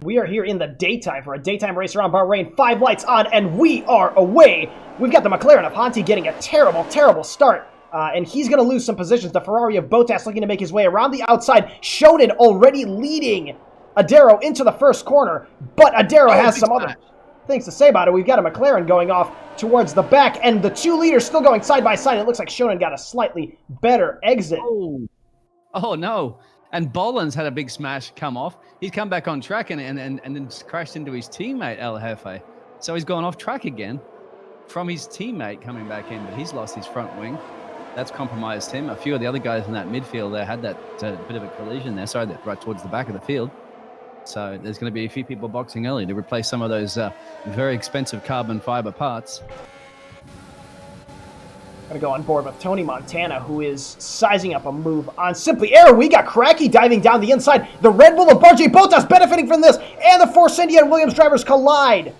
We are here in the daytime for a daytime race around Bahrain. 5 lights on, and we are away. We've got the McLaren of Honti getting a terrible, terrible start. And he's going to lose some positions. The Ferrari of Bottas looking to make his way around the outside. Shonen already leading Adero into the first corner. But Adero has some other things to say about it. We've got a McLaren going off towards the back. And the 2 leaders still going side by side. It looks like Shonen got a slightly better exit. Oh no. And Boland's had a big smash come off. He's come back on track and then crashed into his teammate, El Jefe. So he's gone off track again from his teammate coming back in, but he's lost his front wing. That's compromised him. A few of the other guys in that midfield there had that bit of a collision there. Sorry, right towards the back of the field. So there's going to be a few people boxing early to replace some of those very expensive carbon fiber parts. Going to go on board with Tony Montana, who is sizing up a move on Simply Air. We got Cracky diving down the inside. The Red Bull of Bargy Bottas benefiting from this. And the Force India and Williams drivers collide.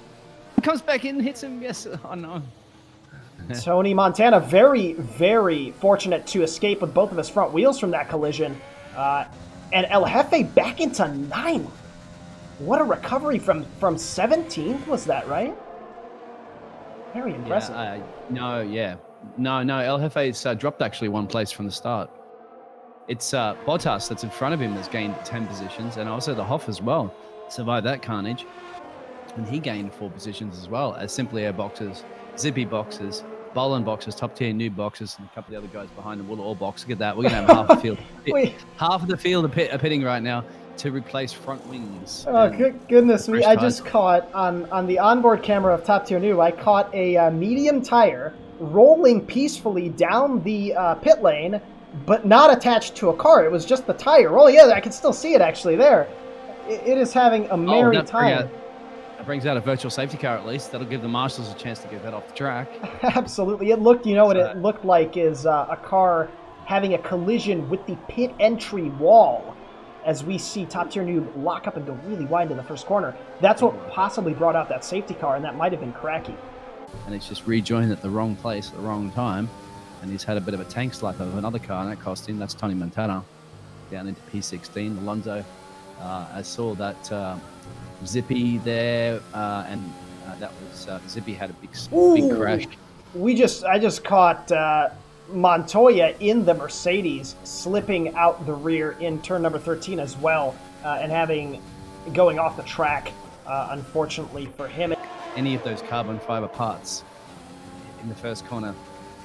Comes back in, hits him. Yes. Oh, no. Tony Montana very, very fortunate to escape with both of his front wheels from that collision. And El Jefe back into 9th. What a recovery from 17th was that, right? Very impressive. No, El Jefe's dropped actually 1 place from the start. It's Bottas that's in front of him that's gained 10 positions, and also the Hoff as well survived that carnage. And he gained 4 positions as well, as Simply Air boxes, Zippy boxes, Boland boxes, top tier new boxes, and a couple of the other guys behind them will all box. Look at that. We're going to have half the field. Half of the field are pitting right now to replace front wings. Oh, goodness me. I just caught, on the onboard camera of Top Tier New, I caught a medium tire rolling peacefully down the pit lane, but not attached to a car. It was just the tire. Oh, yeah, I can still see it actually there. It is having a merry time. That brings out a virtual safety car at least. That'll give the marshals a chance to get that off the track. Absolutely. It looked, what it looked like is a car having a collision with the pit entry wall, as we see Top Tier New lock up and go really wide in the first corner. That's what possibly brought out that safety car, and that might have been Cracky. And he's just rejoined at the wrong place at the wrong time, and he's had a bit of a tank slap of another car, and that cost him. That's Tony Montana down into P16. Alonso, I saw that Zippy there, and that was Zippy had a big crash. I just caught Montoya in the Mercedes slipping out the rear in turn number 13 as well, and going off the track, unfortunately for him. Any of those carbon fiber parts in the first corner,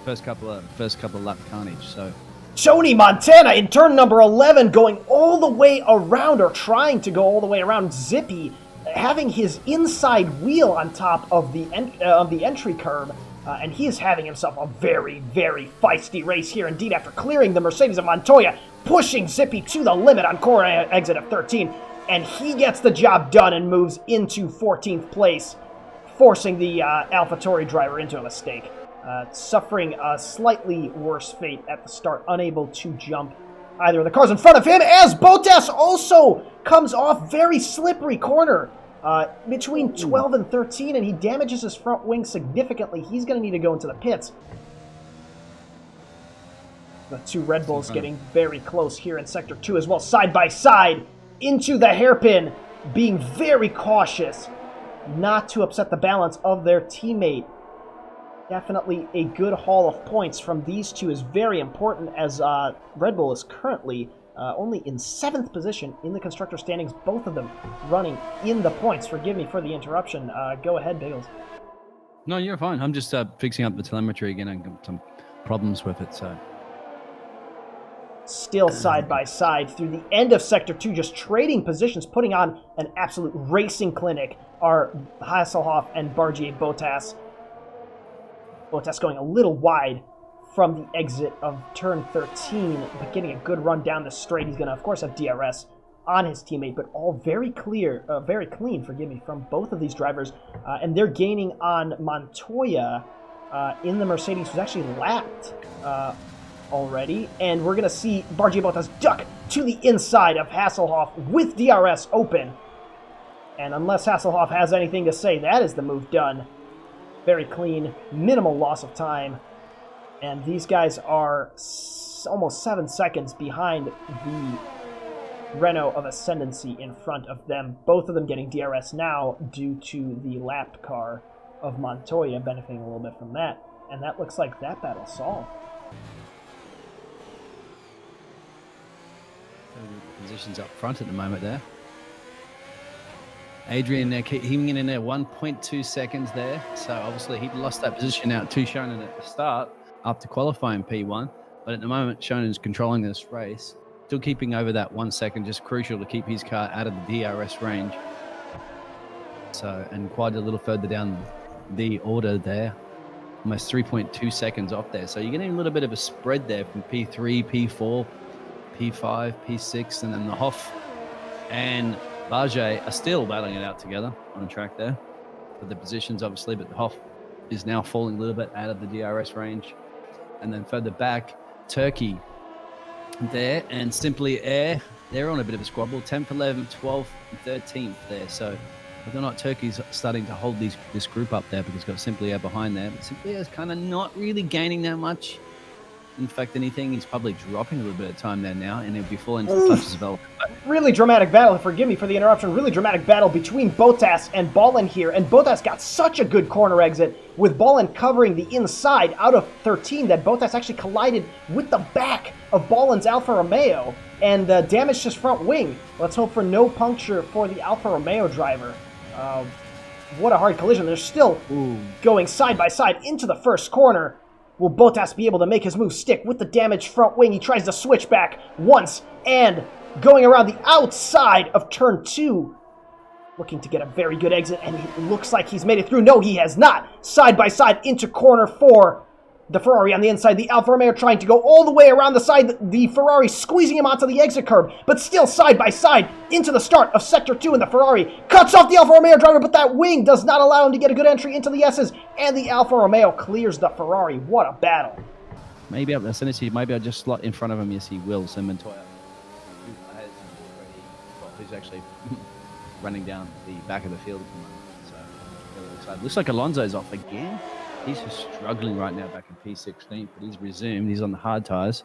first couple of lap carnage. So Tony Montana in turn number 11 going all the way around, or trying to go all the way around Zippy, having his inside wheel on top of the entry curb, and he is having himself a very, very feisty race here indeed after clearing the Mercedes of Montoya, pushing Zippy to the limit on corner exit of 13, and he gets the job done and moves into 14th place, forcing the AlphaTauri driver into a mistake. Suffering a slightly worse fate at the start, unable to jump either of the cars in front of him, as Bottas also comes off very slippery corner between 12 and 13, and he damages his front wing significantly. He's going to need to go into the pits. The 2 Red Bulls getting very close here in Sector 2 as well, side by side, into the hairpin, being very cautious not to upset the balance of their teammate. Definitely a good haul of points from these 2 is very important, as Red Bull is currently only in 7th position in the constructor standings, both of them running in the points. Forgive me for the interruption. Go ahead, Bagels. No, you're fine. I'm just fixing up the telemetry again and got some problems with it. So still side by side through the end of Sector 2, just trading positions, putting on an absolute racing clinic, are Hasselhoff and Bargier Bottas. Bottas going a little wide from the exit of turn 13, but getting a good run down the straight. He's going to, of course, have DRS on his teammate, but all very clean, from both of these drivers. And they're gaining on Montoya in the Mercedes, who's actually lapped already. And we're going to see Bargier Bottas duck to the inside of Hasselhoff with DRS open. And unless Hasselhoff has anything to say, that is the move done. Very clean, minimal loss of time. And these guys are almost 7 seconds behind the Renault of Ascendancy in front of them. Both of them getting DRS now due to the lapped car of Montoya benefiting a little bit from that. And that looks like that battle solved. Positions up front at the moment there. Adrian there, hanging in there 1.2 seconds there. So obviously he lost that position out to Shonen at the start after qualifying P1. But at the moment, Shonen's controlling this race. Still keeping over that 1 second, just crucial to keep his car out of the DRS range. So, and quite a little further down the order there. Almost 3.2 seconds off there. So you're getting a little bit of a spread there from P3, P4, P5, P6, and then the Hoff and Barget are still battling it out together on the track there. But the positions, obviously, but the Hoff is now falling a little bit out of the DRS range. And then further back, Turkey there and Simply Air. They're on a bit of a squabble. 10th, 11th, 12th, and 13th there. So whether or not Turkey's starting to hold this group up there because it's got Simply Air behind there. But Simply Air's kind of not really gaining that much. In fact, anything, he's probably dropping a little bit of time there now, and he'll be falling into the touches development. Really dramatic battle, forgive me for the interruption, really dramatic battle between Bottas and Ballin here, and Bottas got such a good corner exit with Ballin covering the inside out of 13 that Bottas actually collided with the back of Ballin's Alfa Romeo and damaged his front wing. Let's hope for no puncture for the Alfa Romeo driver. What a hard collision. They're still going side by side into the first corner. Will Bottas be able to make his move stick with the damaged front wing? He tries to switch back once and going around the outside of turn 2. Looking to get a very good exit, and it looks like he's made it through. No, he has not. Side by side into corner 4. The Ferrari on the inside, the Alfa Romeo trying to go all the way around the side. The Ferrari squeezing him onto the exit curb, but still side by side into the start of Sector 2, and the Ferrari cuts off the Alfa Romeo driver, but that wing does not allow him to get a good entry into the S's, and the Alfa Romeo clears the Ferrari. What a battle. Maybe up the maybe I'll just slot in front of him. Yes, he will. So Montoya, who's actually running down the back of the field at the moment. So looks like Alonso's off again. He's just struggling right now back in P16, but he's resumed. He's on the hard tires.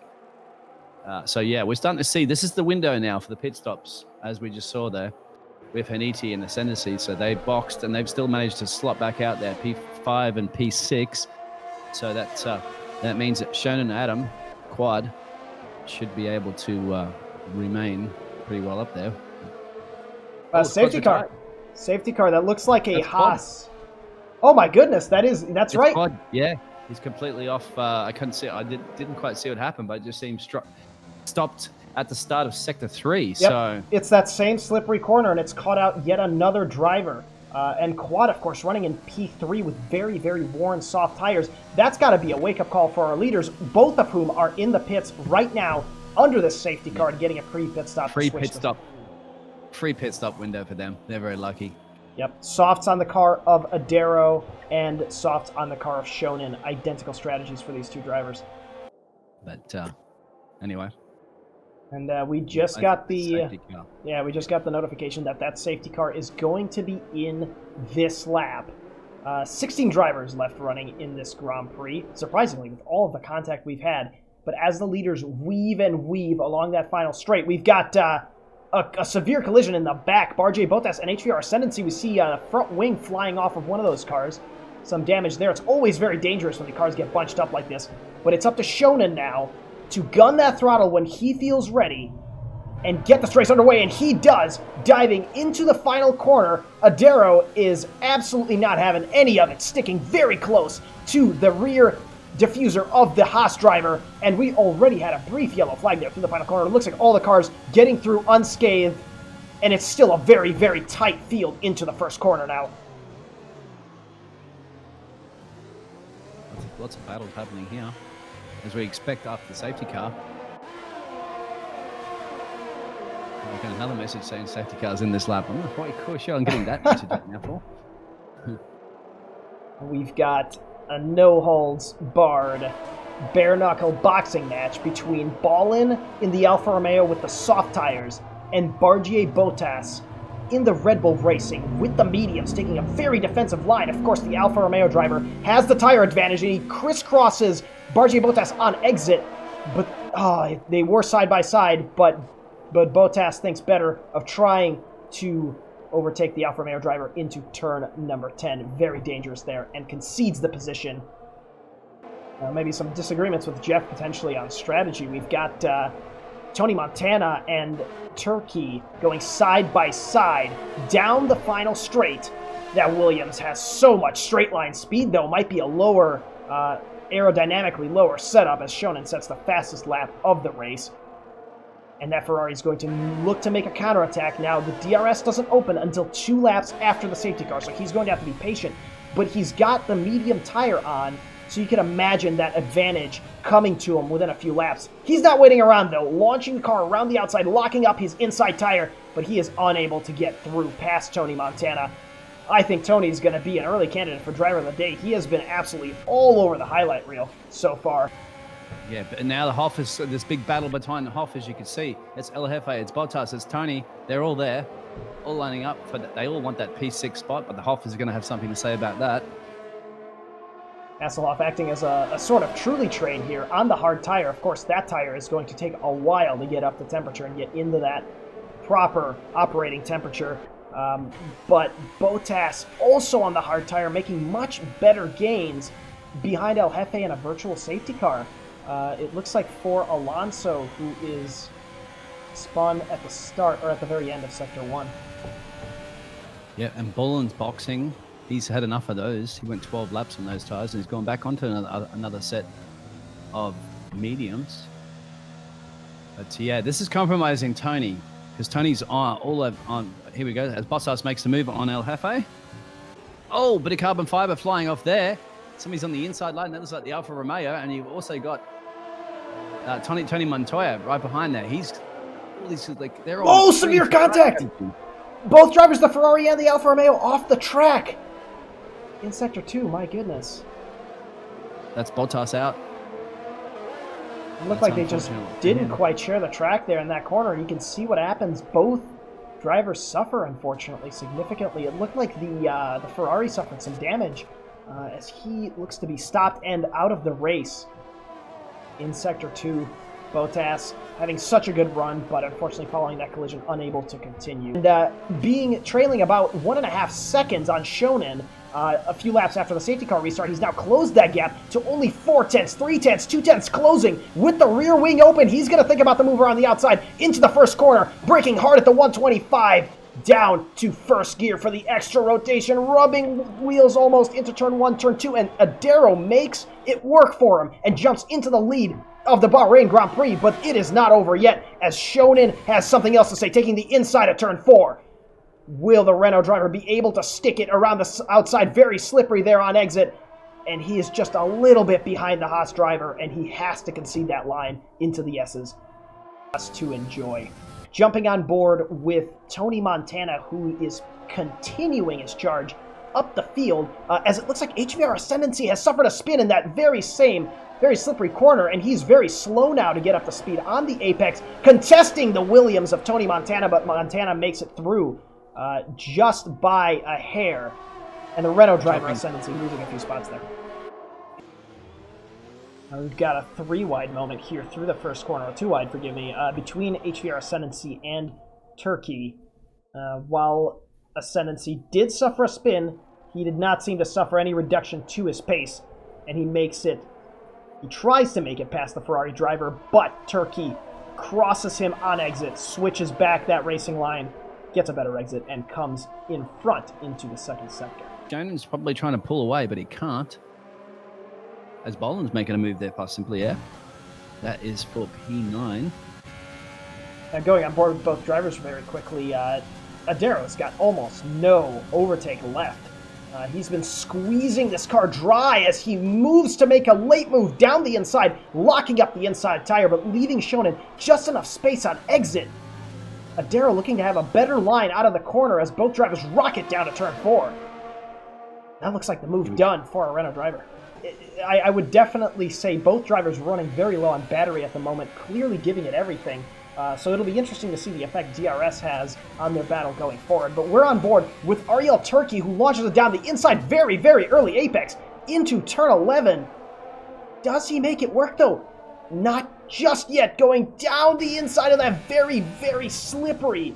So, yeah, we're starting to see this is the window now for the pit stops, as we just saw there with Haniti and Ascendancy. So they boxed, and they've still managed to slot back out there, P5 and P6. So that means that Shonen and Adam, quad, should be able to remain pretty well up there. Safety car. Safety car. That looks like a Haas. Oh my goodness, that's right. Quad. Yeah, he's completely off. I couldn't see it. I didn't quite see what happened, but it just seemed stopped at the start of Sector 3. Yep. So it's that same slippery corner, and it's caught out yet another driver. And Quad, of course, running in P3 with very, very worn soft tires. That's got to be a wake-up call for our leaders, both of whom are in the pits right now under this safety car and getting a free pit stop. Free pit stop window for them. They're very lucky. Yep, softs on the car of Adero and softs on the car of Shonen. Identical strategies for these two drivers. But anyway. And we just got the notification that safety car is going to be in this lap. 16 drivers left running in this Grand Prix, surprisingly, with all of the contact we've had. But as the leaders weave and weave along that final straight, we've got a severe collision in the back. Barget, Bottas, and HVR Ascendancy. We see a front wing flying off of one of those cars. Some damage there. It's always very dangerous when the cars get bunched up like this. But it's up to Shonen now to gun that throttle when he feels ready and get this race underway, and he does, diving into the final corner. Adero is absolutely not having any of it, sticking very close to the rear diffuser of the Haas driver, and we already had a brief yellow flag there through the final corner. It looks like all the cars getting through unscathed, and it's still a very, very tight field into the first corner now. Lots of battles happening here, as we expect after the safety car. I got another message saying safety car's in this lap. I'm not quite sure I'm getting that message right now for. We've got a no-holds-barred, bare-knuckle boxing match between Ballin in the Alfa Romeo with the soft tires and Bargier Bottas in the Red Bull Racing with the mediums, taking a very defensive line. Of course, the Alfa Romeo driver has the tire advantage, and he crisscrosses Bargier Bottas on exit, but they were side by side, but but Bottas thinks better of trying to overtake the Alfa Romeo driver into turn number 10. Very dangerous there, and concedes the position. Maybe some disagreements with Jeff potentially on strategy. We've got Tony Montana and Turkey going side by side down the final straight. That Williams has so much straight line speed, though, might be a lower, aerodynamically lower setup, as Shonen sets the fastest lap of the race. And that Ferrari is going to look to make a counterattack. Now, the DRS doesn't open until 2 laps after the safety car, so he's going to have to be patient. But he's got the medium tire on, so you can imagine that advantage coming to him within a few laps. He's not waiting around, though, launching the car around the outside, locking up his inside tire, but he is unable to get through past Tony Montana. I think Tony's going to be an early candidate for driver of the day. He has been absolutely all over the highlight reel so far. Yeah, but now the Hoff is this big battle between the Hoff, as you can see. It's El Jefe, it's Bottas, it's Tony. They're all there, all lining up for that. They all want that P6 spot, but the Hoff is going to have something to say about that. Hasselhoff acting as a sort of truly train here on the hard tire. Of course, that tire is going to take a while to get up to temperature and get into that proper operating temperature. But Bottas also on the hard tire, making much better gains behind El Jefe in a virtual safety car. It looks like for Alonso, who is spun at the start or at the very end of Sector 1. Yeah, and Bullen's boxing. He's had enough of those. He went 12 laps on those tires, and he's gone back onto another set of mediums. But yeah, this is compromising Tony, because Tony's on. Here we go. As Bottas makes the move on El Jefe. Oh, bit of carbon fiber flying off there. Somebody's on the inside line. That looks like the Alfa Romeo, and you've also got Tony Montoya right behind there. He's all these like they're all. Oh, severe contact! Both drivers, the Ferrari and the Alfa Romeo, off the track in Sector 2. My goodness. That's Bottas out. It looked like they just didn't quite share the track there in that corner. You can see what happens. Both drivers suffer, unfortunately, significantly. It looked like the Ferrari suffered some damage as he looks to be stopped and out of the race in Sector 2. Bottas having such a good run, but unfortunately following that collision, unable to continue. And trailing about 1.5 seconds on Shonen, a few laps after the safety car restart, he's now closed that gap to only 4 tenths, 3 tenths, 2 tenths closing with the rear wing open. He's going to think about the move around the outside into the first corner, braking hard at the 125, down to first gear for the extra rotation, rubbing wheels almost into turn 1, turn 2, and Adero makes it work for him and jumps into the lead of the Bahrain Grand Prix, but it is not over yet, as Shonen has something else to say, taking the inside of turn 4. Will the Renault driver be able to stick it around the outside? Very slippery there on exit, and he is just a little bit behind the Haas driver, and he has to concede that line into the S's to enjoy. Jumping on board with Tony Montana, who is continuing his charge up the field, as it looks like HVR Ascendancy has suffered a spin in that very slippery corner, and he's very slow now to get up to speed on the apex, contesting the Williams of Tony Montana, but Montana makes it through just by a hair, and the Renault driver Ascendancy losing a few spots there. We've got a 3-wide moment here through the first corner, or 2-wide, forgive me, between HVR Ascendancy and Turkey. While Ascendancy did suffer a spin, he did not seem to suffer any reduction to his pace, and he tries to make it past the Ferrari driver, but Turkey crosses him on exit, switches back that racing line, gets a better exit, and comes in front into the second sector. Jonen's probably trying to pull away, but he can't. As Boland's making a move there past Simply Air. That is for P9. Going on board with both drivers very quickly, Adero's got almost no overtake left. He's been squeezing this car dry as he moves to make a late move down the inside, locking up the inside tire, but leaving Shonen just enough space on exit. Adero looking to have a better line out of the corner as both drivers rocket down to turn 4. That looks like the move done for a Renault driver. I would definitely say both drivers running very low on battery at the moment, clearly giving it everything. So it'll be interesting to see the effect DRS has on their battle going forward. But we're on board with Ariel Turkey, who launches it down the inside very, very early apex into turn 11. Does he make it work, though? Not just yet, going down the inside of that very, very slippery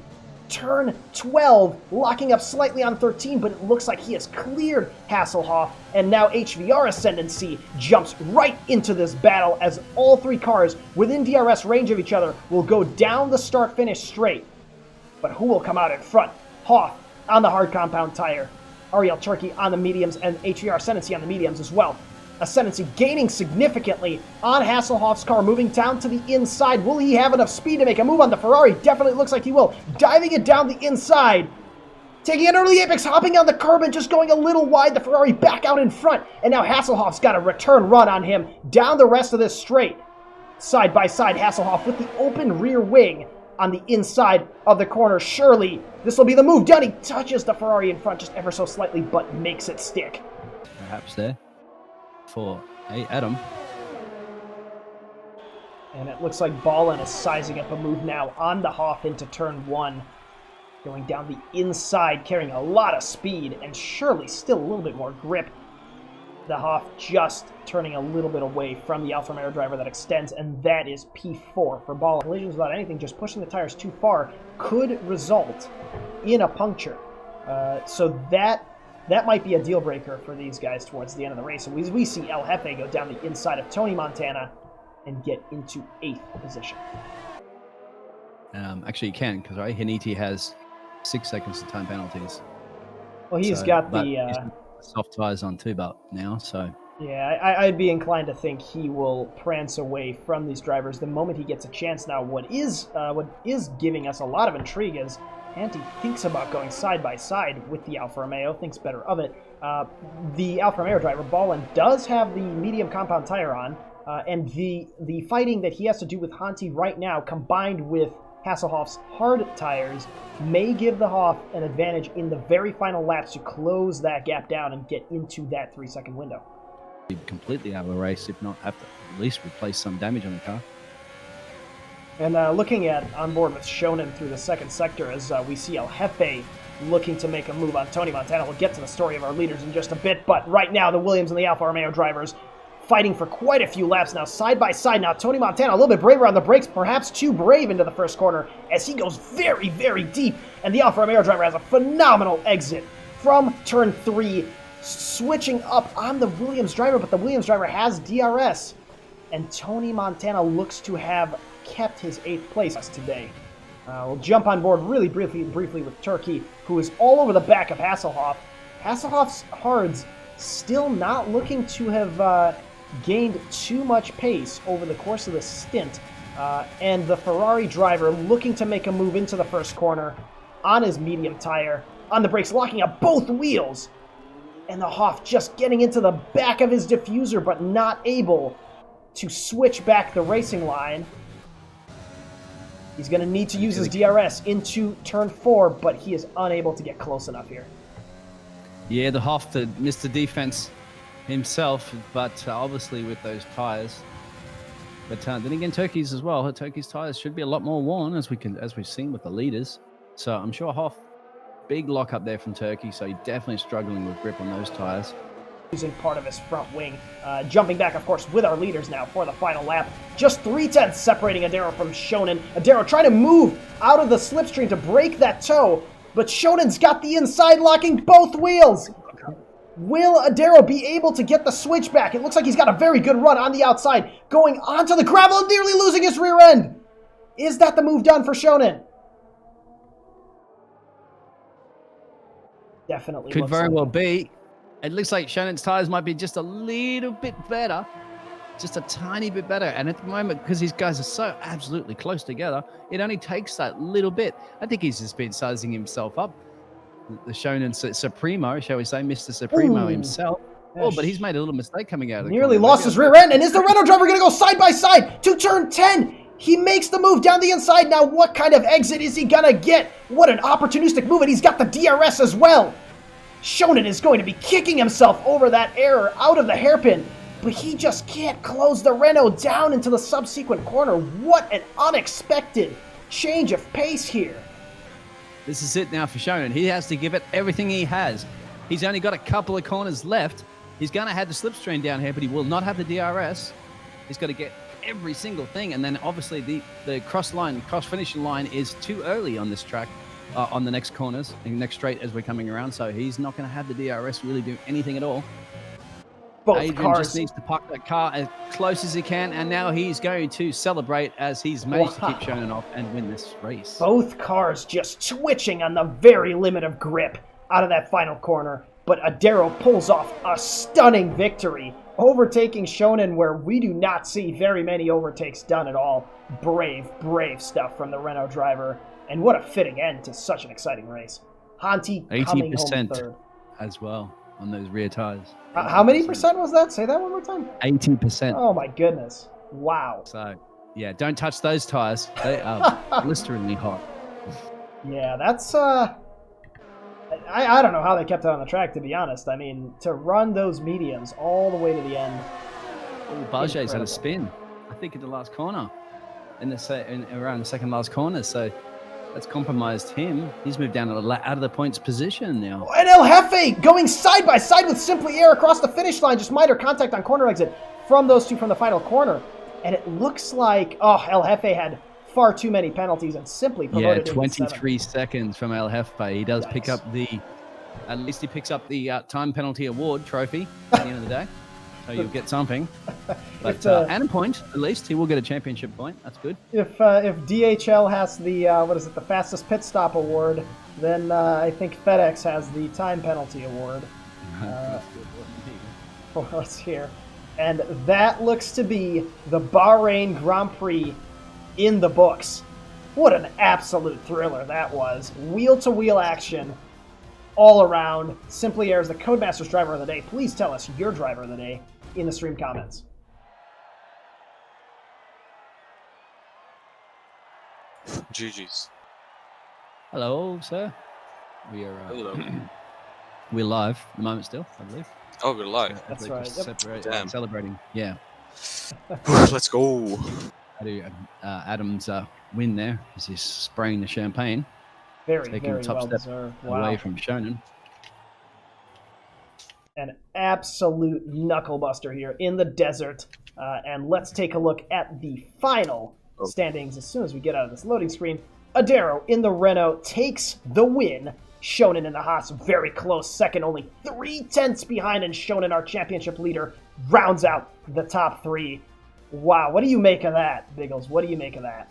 turn 12, locking up slightly on 13, but it looks like he has cleared Hasselhoff, and now HVR Ascendancy jumps right into this battle as all three cars within DRS range of each other will go down the start-finish straight. But who will come out in front? Hoff on the hard compound tire, Ariel Turkey on the mediums, and HVR Ascendancy on the mediums as well. Ascendancy gaining significantly on Hasselhoff's car, moving down to the inside. Will he have enough speed to make a move on the Ferrari? Definitely looks like he will. Diving it down the inside. Taking an early apex, hopping on the curb and just going a little wide. The Ferrari back out in front. And now Hasselhoff's got a return run on him down the rest of this straight. Side by side, Hasselhoff with the open rear wing on the inside of the corner. Surely this will be the move down. He touches the Ferrari in front just ever so slightly, but makes it stick. Perhaps there. For Adam. And it looks like Ballin is sizing up a move now on the Hoff into turn 1. Going down the inside, carrying a lot of speed, and surely still a little bit more grip. The Hoff just turning a little bit away from the Alfa Romeo driver that extends, and that is P4 for Ballin. Collisions without anything, just pushing the tires too far could result in a puncture. So that might be a deal breaker for these guys towards the end of the race. And we see El Jefe go down the inside of Tony Montana and get into 8th position. Actually, you can, because right, Haniti has 6 seconds of time penalties. Well, he's got the he's soft tires on too, but now, so. Yeah, I'd be inclined to think he will prance away from these drivers the moment he gets a chance. Now, what is giving us a lot of intrigue is Antti thinks about going side by side with the Alfa Romeo, thinks better of it. The Alfa Romeo driver, Ballin, does have the medium compound tire on, and the fighting that he has to do with Hanti right now, combined with Hasselhoff's hard tires, may give the Hoff an advantage in the very final laps to close that gap down and get into that 3-second window. Be completely out of the race, if not have to at least replace some damage on the car. And looking at on board with Shonen through the second sector as we see El Jefe looking to make a move on Tony Montana. We'll get to the story of our leaders in just a bit, but right now the Williams and the Alfa Romeo drivers fighting for quite a few laps now, side by side. Now Tony Montana a little bit braver on the brakes, perhaps too brave into the first corner as he goes very, very deep, and the Alfa Romeo driver has a phenomenal exit from turn 3, switching up on the Williams driver, but the Williams driver has DRS, and Tony Montana looks to have kept his 8th place today. We'll jump on board really briefly with Turkey, who is all over the back of Hasselhoff. Hasselhoff's hards still not looking to have gained too much pace over the course of the stint, and the Ferrari driver looking to make a move into the first corner on his medium tire, on the brakes, locking up both wheels, and the Hoff just getting into the back of his diffuser, but not able to switch back the racing line. He's going to need to use his DRS into turn 4, but he is unable to get close enough here. Yeah, the Hoff missed the defense himself, but obviously with those tires. But then again, Turkey's as well. Turkey's tires should be a lot more worn, as we've seen with the leaders. So I'm sure Hoff, big lock up there from Turkey. So he's definitely struggling with grip on those tires. Using part of his front wing. Jumping back, of course, with our leaders now for the final lap. Just 3/10 separating Adero from Shonen. Adero trying to move out of the slipstream to break that toe, but Shonen's got the inside, locking both wheels. Will Adero be able to get the switch back? It looks like he's got a very good run on the outside, going onto the gravel and nearly losing his rear end. Is that the move done for Shonen? Definitely. Could very well be. It looks like Shonen's tires might be just a little bit better, just a tiny bit better. And at the moment, because these guys are so absolutely close together, it only takes that little bit. I think he's just been sizing himself up. The Shonen Supremo, shall we say, Mr. Supremo himself. Oh, but he's made a little mistake coming out of the nearly lost his rear end. And is the Renault driver going to go side by side to turn 10? He makes the move down the inside. Now, what kind of exit is he going to get? What an opportunistic move, and he's got the DRS as well. Shonen is going to be kicking himself over that error out of the hairpin, but he just can't close the Renault down into the subsequent corner. What an unexpected change of pace here. This is it now for Shonen. He has to give it everything he has. He's only got a couple of corners left. He's going to have the slipstream down here, but he will not have the DRS. He's got to get every single thing. And then obviously the cross finishing line is too early on this track, on the next corners and next straight as we're coming around. So he's not going to have the DRS really do anything at all. Both Adrian cars just needs to park that car as close as he can, and now he's going to celebrate as he's managed to keep Shonen off and win this race. Both cars just twitching on the very limit of grip out of that final corner, but Adero pulls off a stunning victory, overtaking Shonen where we do not see very many overtakes done at all. Brave stuff from the Renault driver, and what a fitting end to such an exciting race. Hanti coming home third. As well on those rear tires. How many percent was that? Say that one more time. 80%. Oh my goodness. Wow. So, yeah, don't touch those tires. They are blisteringly hot. Yeah, that's I don't know how they kept it on the track, to be honest. I mean, to run those mediums all the way to the end. Barget's had a spin, I think, in the last corner, around the second last corner. So that's compromised him. He's moved down out of the points position now. And El Jefe going side by side with Simply Air across the finish line. Just minor contact on corner exit from those two from the final corner. And it looks like, El Jefe had far too many penalties and simply promoted. Yeah, 23 seconds from El Jefe. He does pick up at least he picks up the time penalty award trophy at the end of the day. So you'll get something. But and a point, at least. He will get a championship point. That's good. If DHL has the, the fastest pit stop award, then I think FedEx has the time penalty award for us here. And that looks to be the Bahrain Grand Prix in the books. What an absolute thriller that was. Wheel-to-wheel action all around. Simply Air is the Codemasters driver of the day. Please tell us your driver of the day in the stream comments. GG's. Hello, sir. We are Hello. we're live at the moment still, I believe. Oh, we're live. That's right. Yep. Celebrating. Yeah. Let's go. Adam's win there as he's spraying the champagne. Taking Very a top well step deserved. away Wow. from Shonen. An absolute knuckle buster here in the desert. And let's take a look at the final standings as soon as we get out of this loading screen. Adero in the Renault takes the win. Shonen in the Haas, very close second, only 0.3 behind, and Shonen, our championship leader, rounds out the top three. Wow, what do you make of that, Biggles? What do you make of that?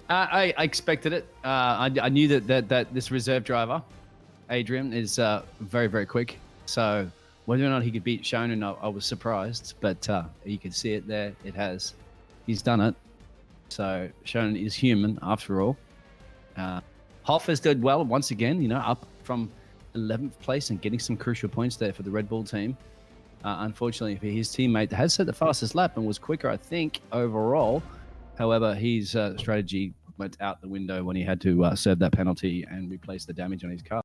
I expected it. I knew that this reserve driver, Adrian, is very, very quick. So whether or not he could beat Shonen, I was surprised. But you can see it there. He's done it. So Shonen is human after all. Hoff has did well once again, up from 11th place and getting some crucial points there for the Red Bull team. Unfortunately for his teammate, that has set the fastest lap and was quicker, I think, overall. However, his strategy went out the window when he had to serve that penalty and replace the damage on his car.